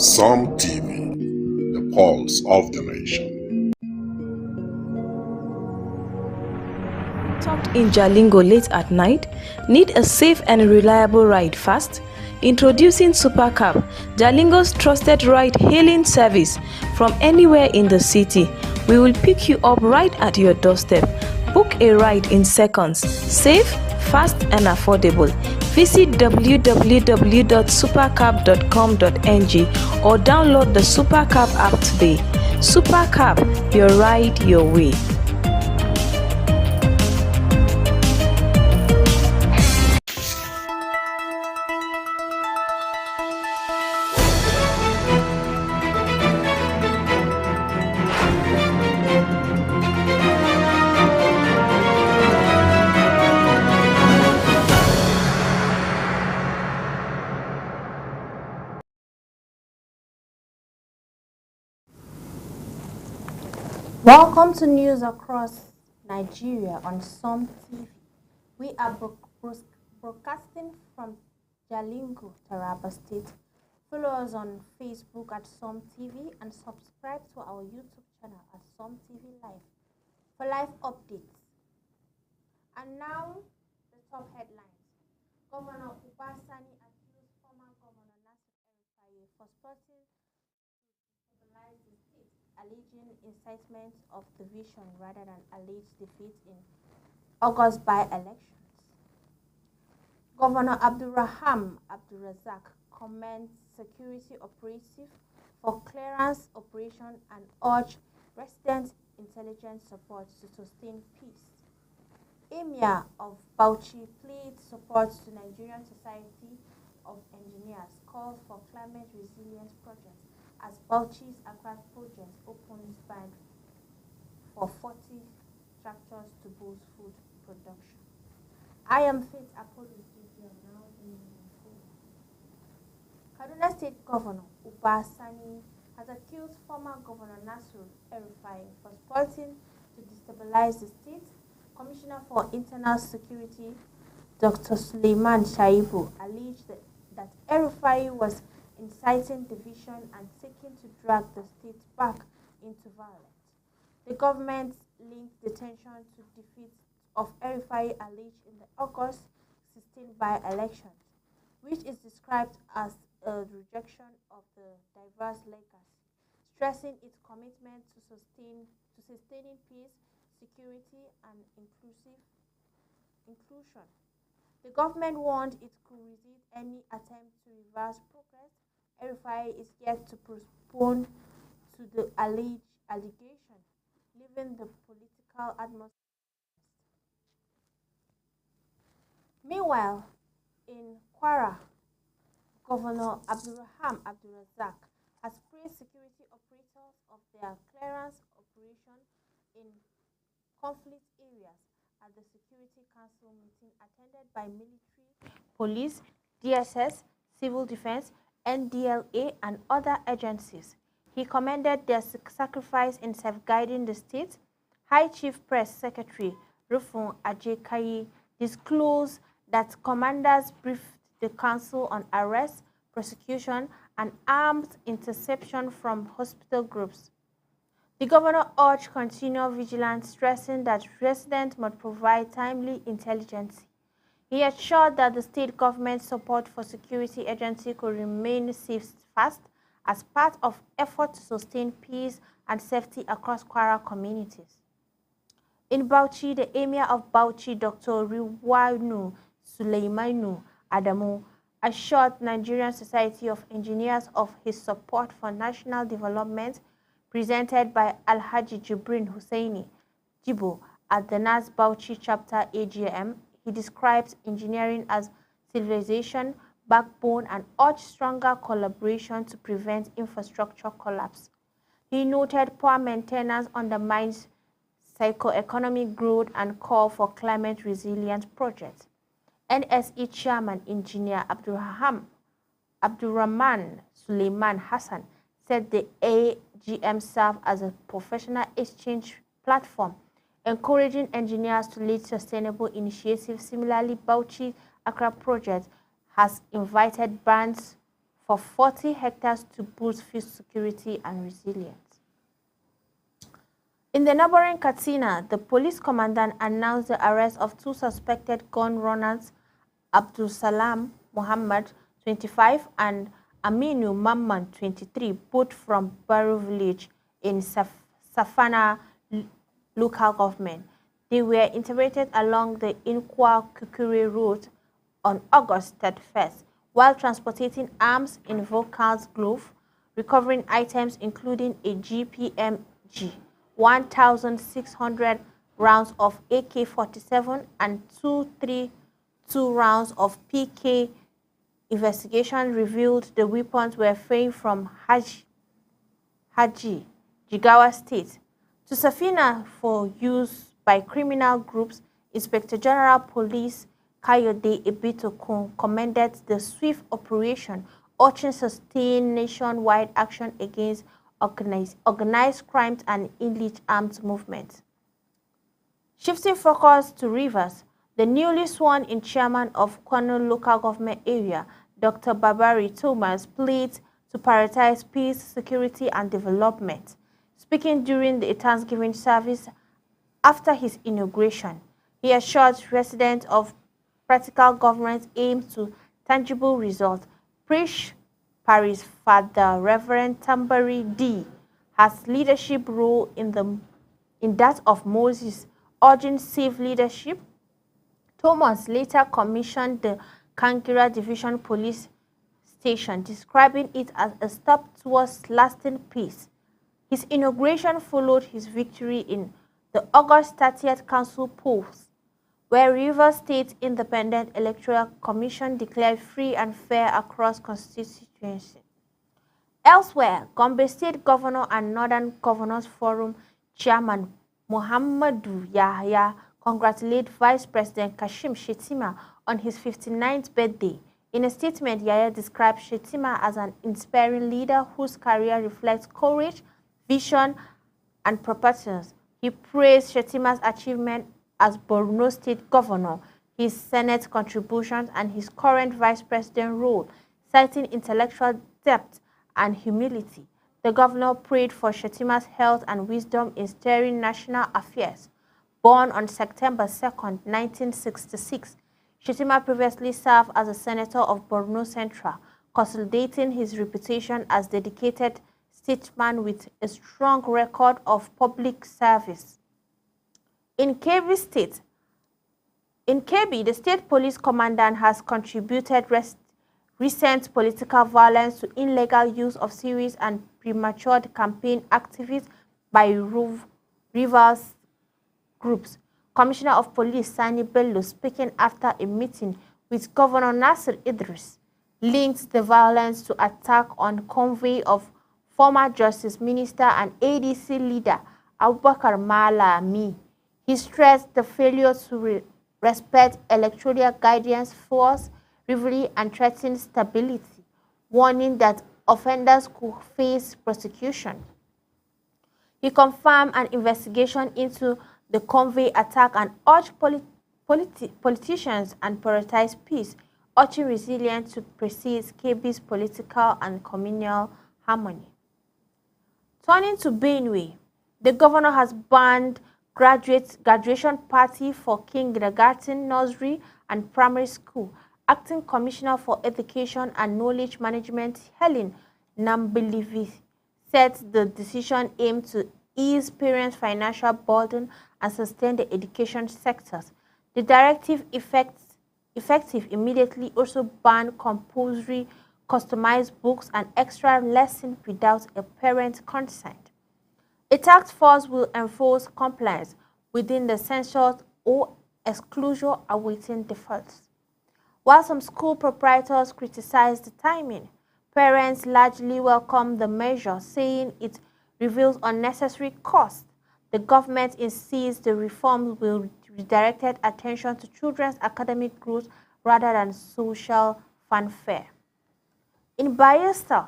Some TV, the pulse of the nation. Tucked in Jalingo late at night? Need a safe and reliable ride fast? Introducing Supercab, Jalingo's trusted ride-hailing service from anywhere in the city. We will pick you up right at your doorstep. Book a ride in seconds. Safe, fast and affordable. Visit www.supercab.com.ng or download the Supercab app today. Supercab, your ride your way. Welcome to news across Nigeria on Some TV. We are broadcasting from Jalingo, Taraba State. Follow us on Facebook at Some TV and subscribe to our YouTube channel at Some TV Live for live updates. And now, the top headlines. Governor Uba Sani accused former Governor Nasir El-Rufai for spotting alleging incitement of division rather than alleged defeat in August by-elections. Governor Abdulrahman Abdulrazak commends security operative for clearance operation and urged resident intelligence support to sustain peace. Emir of Bauchi pleads support to Nigerian Society of Engineers, calls for climate resilience projects as Bauchi's Accra project opens ban for 40 tractors to boost food production. I am Faith Apollo now in Kaduna State Governor Uba Sani has accused former Governor Nasir El-Rufai for plotting to destabilize the state. Commissioner for Internal Security Dr. Suleiman Shaibu alleged that El-Rufai was inciting division and seeking to drag the state back into violence. The government linked detention to defeat of El-Rufai alleged in the August 16 by-elections, which is described as a rejection of the diverse legacy, stressing its commitment to sustaining peace, security, and inclusion. The government warned it could resist any attempt to reverse progress. El-Rufai is yet to respond to the alleged allegation, leaving the political atmosphere. Meanwhile, in Kwara, Governor Abdulrahman Abdulrazak has praised security operators of their clearance operation in conflict areas at the Security Council meeting attended by military, police, DSS, civil defense, NDLA, and other agencies. He commended their sacrifice in safeguarding the state. High Chief Press Secretary Rufun Ajekayi disclosed that commanders briefed the council on arrest, prosecution, and armed interception from hospital groups. The governor urged continual vigilance, stressing that residents must provide timely intelligence. He assured that the state government's support for security agencies could remain steadfast as part of efforts to sustain peace and safety across Kwara communities. In Bauchi, the Emir of Bauchi, Dr. Riwanu Suleimanu Adamu, assured Nigerian Society of Engineers of his support for national development, presented by Alhaji Jibrin Hussaini Jibo at the NAS Bauchi chapter AGM. He describes engineering as civilization, backbone, and urged stronger collaboration to prevent infrastructure collapse. He noted poor maintenance undermines socio-economic growth and called for climate resilience projects. NSE Chairman Engineer Abdurrahman Suleiman Hassan said the AGM served as a professional exchange platform, encouraging engineers to lead sustainable initiatives. Similarly, Bauchi Accra Project has invited brands for 40 hectares to boost food security and resilience. In the neighboring Katsina, the police commandant announced the arrest of 2 suspected gun runners, Abdul Salam Muhammad, 25, and Aminu Mamman, 23, both from Baru village in Safana local government. They were interrogated along the Inkwa-Kukure route on August 31st while transporting arms in Volkan's glove, recovering items including a GPMG, 1,600 rounds of AK-47 and 232 rounds of PK. Investigation revealed the weapons were framed from Haji, Jigawa State, to Safina for use by criminal groups. Inspector General Police Kayode Ebitokun commended the swift operation, urging sustained nationwide action against organized crimes and illicit arms movements. Shifting focus to Rivers, the newly sworn-in chairman of Kwano local government area, Dr. Babari Thomas, pleads to prioritize peace, security, and development. Speaking during the Thanksgiving service after his inauguration, he assured residents of practical government aims to tangible results. Priest Paris Father Reverend Tambari D. has leadership role in that of Moses, urging safe leadership. Thomas later commissioned the Kangira Division Police Station, describing it as a step towards lasting peace. His inauguration followed his victory in the August 30th council polls, where Rivers State Independent Electoral Commission declared free and fair across constituencies. Elsewhere, Gombe State Governor and Northern Governors Forum Chairman Muhammadu Yahya congratulated Vice President Kashim Shettima on his 59th birthday. In a statement, Yahya described Shettima as an inspiring leader whose career reflects courage, vision, and purpose. He praised Shettima's achievement as Borno State Governor, his Senate contributions, and his current Vice President role, citing intellectual depth and humility. The governor prayed for Shettima's health and wisdom in steering national affairs. Born on September 2, 1966, Shettima previously served as a senator of Borno Central, consolidating his reputation as dedicated statesman with a strong record of public service. In Kebbi State, the state police commandant has contributed recent political violence to illegal use of serious and premature campaign activities by rivals groups. Commissioner of Police Sani Bello, speaking after a meeting with Governor Nasir Idris, linked the violence to attack on convoy of former Justice Minister and ADC leader Abubakar Malami. He stressed the failure to respect electoral guidance, force rivalry, and threatened stability, warning that offenders could face prosecution. He confirmed an investigation into the convoy attack and urged politicians and prioritize peace, urging resilience to precede Kebbi's political and communal harmony. Turning to Benue, the governor has banned graduation party for kindergarten, nursery, and primary school. Acting Commissioner for Education and Knowledge Management, Helen Nambilivi, said the decision aimed to ease parents' financial burden and sustain the education sectors. The directive effective immediately also banned compulsory customized books and extra lessons without a parent's consent. A task force will enforce compliance within the censored or exclusion awaiting defaults. While some school proprietors criticized the timing, parents largely welcomed the measure, saying it reveals unnecessary costs. The government insists the reforms will redirect attention to children's academic growth rather than social fanfare. In Bayelsa,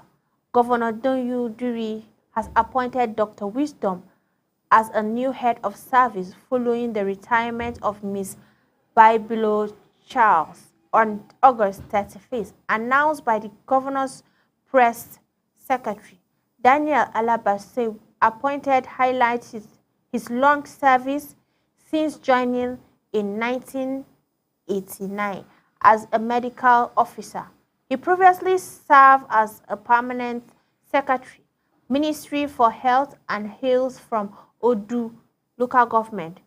Governor Donyu Duri has appointed Dr. Wisdom as a new head of service following the retirement of Ms. Bibilo Charles on August 31st, announced by the governor's Press Secretary. Daniel Alabase, appointed, highlights his long service since joining in 1989 as a medical officer. He previously served as a permanent secretary, Ministry for Health, and hails from Odu local government.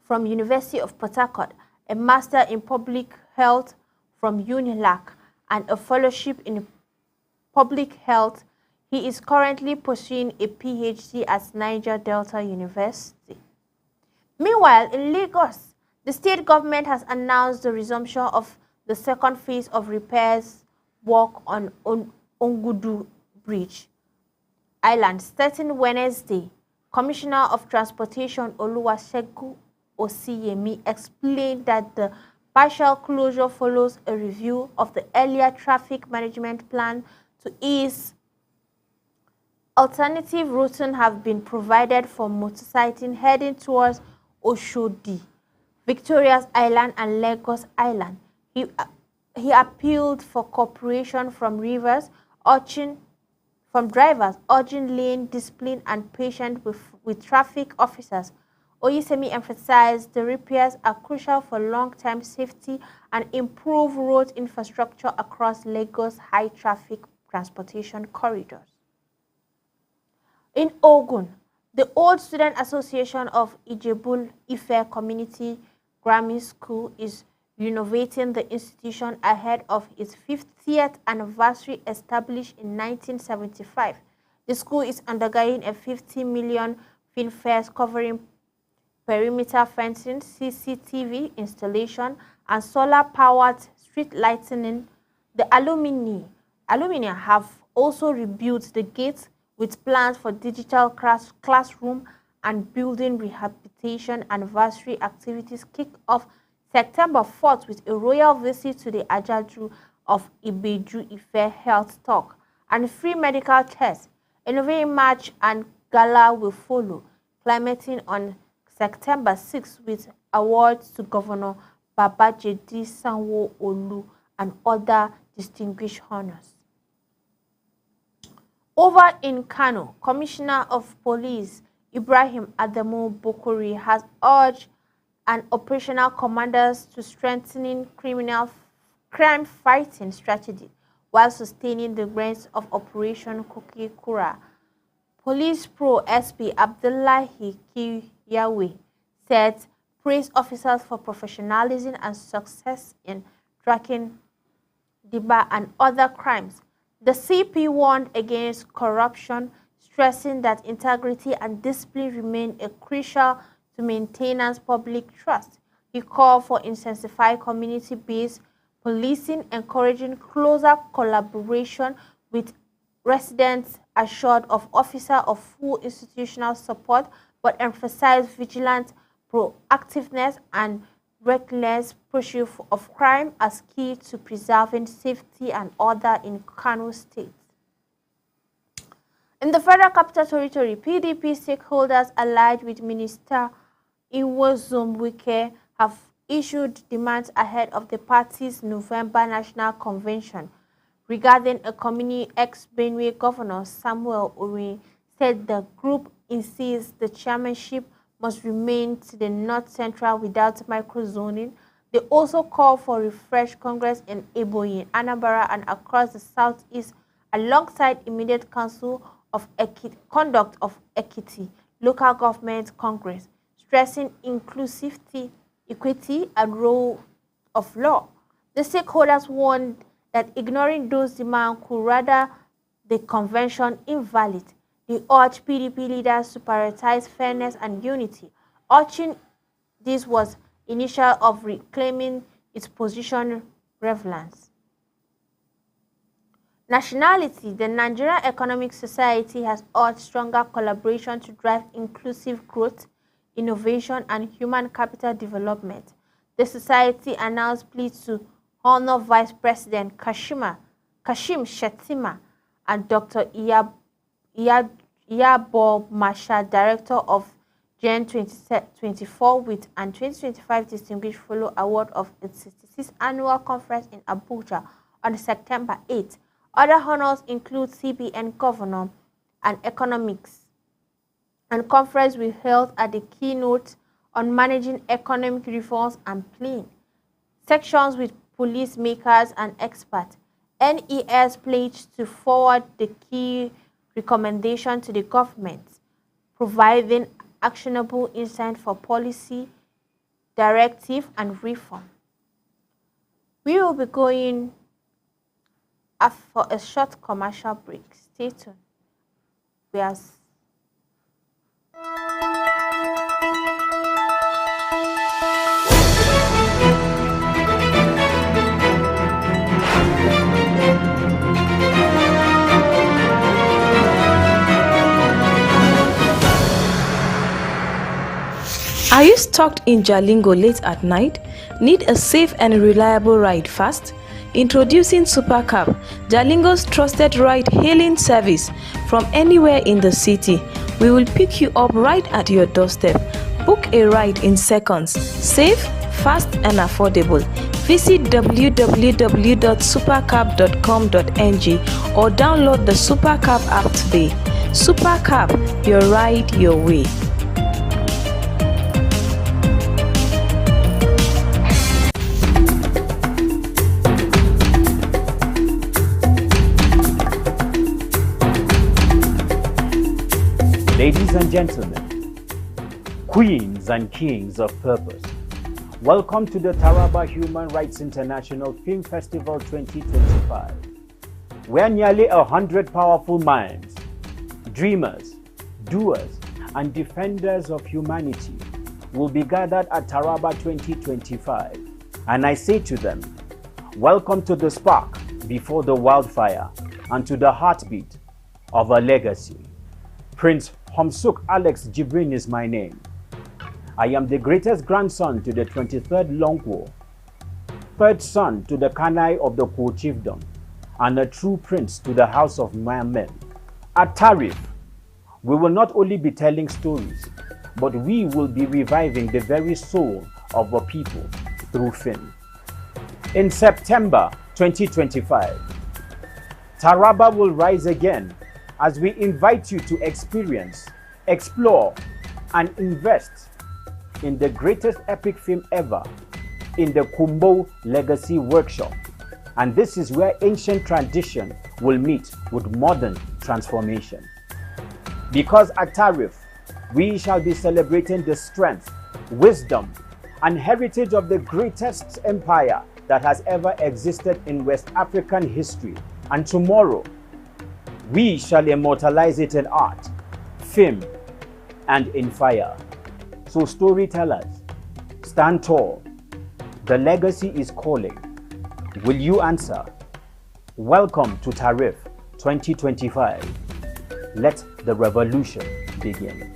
From University of Port Harcourt, a master in public health from UNILAC, and a fellowship in public health. He is currently pursuing a PhD at Niger Delta University. Meanwhile, in Lagos, the state government has announced the resumption of the second phase of repairs work on Ongudu Bridge Island starting Wednesday. Commissioner of Transportation Oluwasegun Osiyemi explained that the partial closure follows a review of the earlier traffic management plan to ease. Alternative routing have been provided for motorcycling heading towards Oshodi, Victoria's Island, and Lagos Island. He appealed for cooperation from drivers, urging lane discipline and patience with traffic officers. Oyisemi emphasized the repairs are crucial for long-term safety and improve road infrastructure across Lagos high-traffic transportation corridors. In Ogun, the Old Student Association of Ijebul Ife Community Grammar School is renovating the institution ahead of its 50th anniversary established in 1975. The school is undergoing a 50 million film fare covering perimeter fencing, CCTV installation, and solar-powered street lighting. The alumni have also rebuilt the gates with plans for digital classroom and building rehabilitation. Anniversary activities kick off September 4th with a royal visit to the Ajaju of Ibeju Ife Health Talk and free medical tests. Innovating March and Gala will follow, climating on September 6th with awards to Governor Babajide Sanwo-Olu and other distinguished honors. Over in Kano, Commissioner of Police Ibrahim Adamu Bokori has urged and operational commanders to strengthening crime fighting strategy while sustaining the ranks of Operation Koki Kura. Police Pro SP Abdullahi Kiyawe said praise officers for professionalism and success in tracking Diba and other crimes. The CP warned against corruption, stressing that integrity and discipline remain crucial to maintenance public trust. He called for intensified community-based policing, encouraging closer collaboration with residents, assured of officers of full institutional support, but emphasized vigilant proactiveness and reckless pursuit of crime as key to preserving safety and order in Kano State. In the Federal Capital Territory, PDP stakeholders allied with Minister Nwozu Wike have issued demands ahead of the party's November National Convention. Regarding a community, ex-Benue Governor Samuel Uri said the group insists the chairmanship must remain to the North Central without microzoning. They also call for refreshed Congress in Ebonyi, Anambra, and across the Southeast, alongside immediate Council of Conduct of Equity, Local Government Congress, stressing inclusivity, equity, and rule of law. The stakeholders warned that ignoring those demands could render the convention invalid. They urged PDP leaders to prioritize fairness and unity, urging this was initial of reclaiming its position relevance. Nationality. The Nigerian Economic Society has urged stronger collaboration to drive inclusive growth, innovation, and human capital development. The society announced pleas to honor Vice President Kashim Shettima and Dr. Iyabo Marshall, Director of Gen 2024 with and 2025 Distinguished Fellow Award of its 66th Annual Conference in Abuja on September 8, Other honors include CBN Governor and Economics, and conference we held at the keynote on managing economic reforms and playing. Sections with police makers and experts. NES pledged to forward the key recommendation to the government, providing actionable insight for policy, directive, and reform. We will be going for a short commercial break. Stay tuned. We are Are you stuck in Jalingo late at night? Need a safe and reliable ride fast? Introducing Supercab, Jalingo's trusted ride-hailing service from anywhere in the city. We will pick you up right at your doorstep. Book a ride in seconds. Safe, fast and affordable. Visit www.supercab.com.ng or download the Supercab app today. Supercab, your ride your way. Ladies and gentlemen, queens and kings of purpose, welcome to the Taraba Human Rights International Film Festival 2025, where nearly 100 powerful minds, dreamers, doers, and defenders of humanity will be gathered at Taraba 2025. And I say to them, welcome to the spark before the wildfire and to the heartbeat of a legacy. Prince Homsuk Alex Jibrin is my name. I am the greatest grandson to the 23rd Longwo, third son to the Kanai of the Ko chiefdom, and a true prince to the house of Mayamen. At Tarif, we will not only be telling stories, but we will be reviving the very soul of our people through film. In September 2025, Taraba will rise again as we invite you to experience, explore, and invest in the greatest epic film ever in the Kumbo Legacy Workshop. And this is where ancient tradition will meet with modern transformation. Because at Tarif, we shall be celebrating the strength, wisdom, and heritage of the greatest empire that has ever existed in West African history. And tomorrow, we shall immortalize it in art, film, and in fire. So storytellers, stand tall. The legacy is calling. Will you answer? Welcome to Tarif 2025. Let the revolution begin.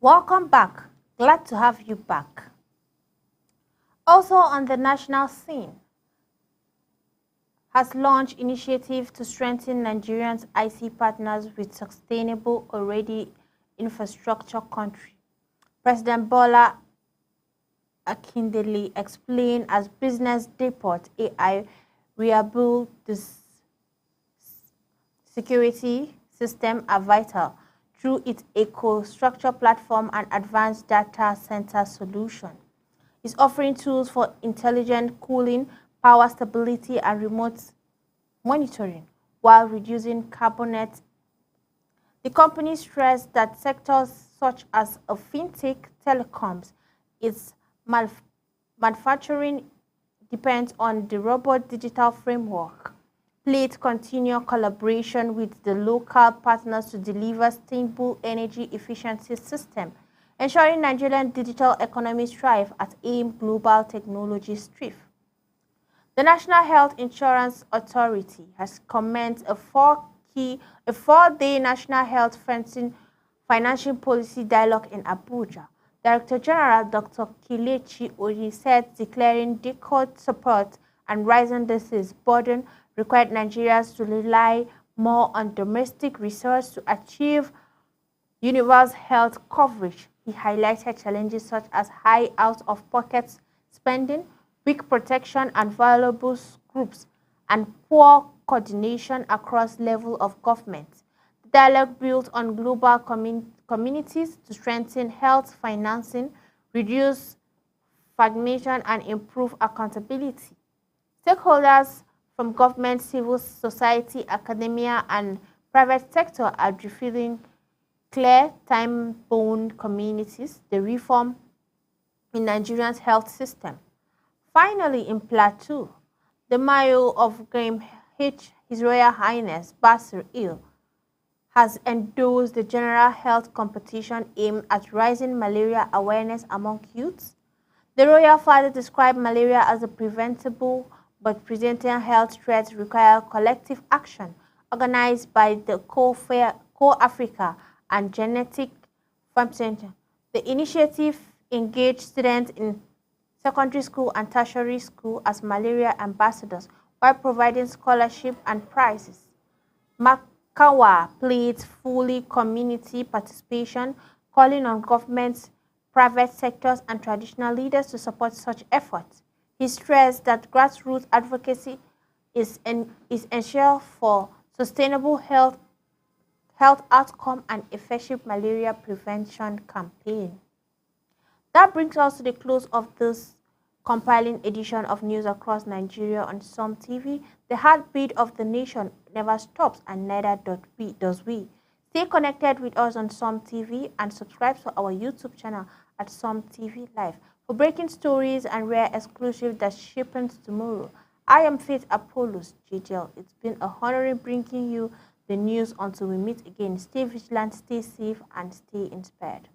Welcome back. Glad to have you back. Also on the national scene, has launched initiative to strengthen Nigerians' IC partners with sustainable already infrastructure country. President Bola Akindele explained as Business Depot AI rebuild this security system are vital through its EcoStruxure platform and advanced data center solution. It's offering tools for intelligent cooling, power stability, and remote monitoring while reducing carbon net. The company stressed that sectors such as fintech, telecoms, its manufacturing depends on the robust digital framework. Pledged continued collaboration with the local partners to deliver stable energy efficiency system, ensuring Nigerian digital economy thrive at AIM Global Technology Strive. The National Health Insurance Authority has commenced a four-day National Health Financial Policy Dialogue in Abuja. Director General Dr. Kelechi Oyi said declaring decode support and rising disease burden required Nigerians to rely more on domestic research to achieve universal health coverage. He highlighted challenges such as high out-of-pocket spending, weak protection and vulnerable groups, and poor coordination across levels of government. The dialogue built on global communities to strengthen health financing, reduce fragmentation, and improve accountability. Stakeholders from government, civil society, academia, and private sector are revealing clear, time-bound communities, the reform in Nigeria's health system. Finally, in Plateau, the Mayo of Graham H. His Royal Highness Basir Il has endorsed the general health competition aimed at raising malaria awareness among youths. The royal father described malaria as a preventable but presenting health threat require collective action, organized by the Co-Africa and Genetic Farm Center. The initiative engaged students in secondary school and tertiary school as malaria ambassadors while providing scholarship and prizes. Makawa pleads fully community participation, calling on governments, private sectors, and traditional leaders to support such efforts. He stressed that grassroots advocacy is essential for sustainable health outcome and effective malaria prevention campaign. That brings us to the close of this compiling edition of News Across Nigeria on SOM TV. The heartbeat of the nation never stops, and neither does we. Stay connected with us on SOM TV and subscribe to our YouTube channel at SOM TV Live for breaking stories and rare exclusive that shapes tomorrow. I am Faith Apollos JDL. It's been a honor bringing you the news. Until we meet again, stay vigilant, stay safe, and stay inspired.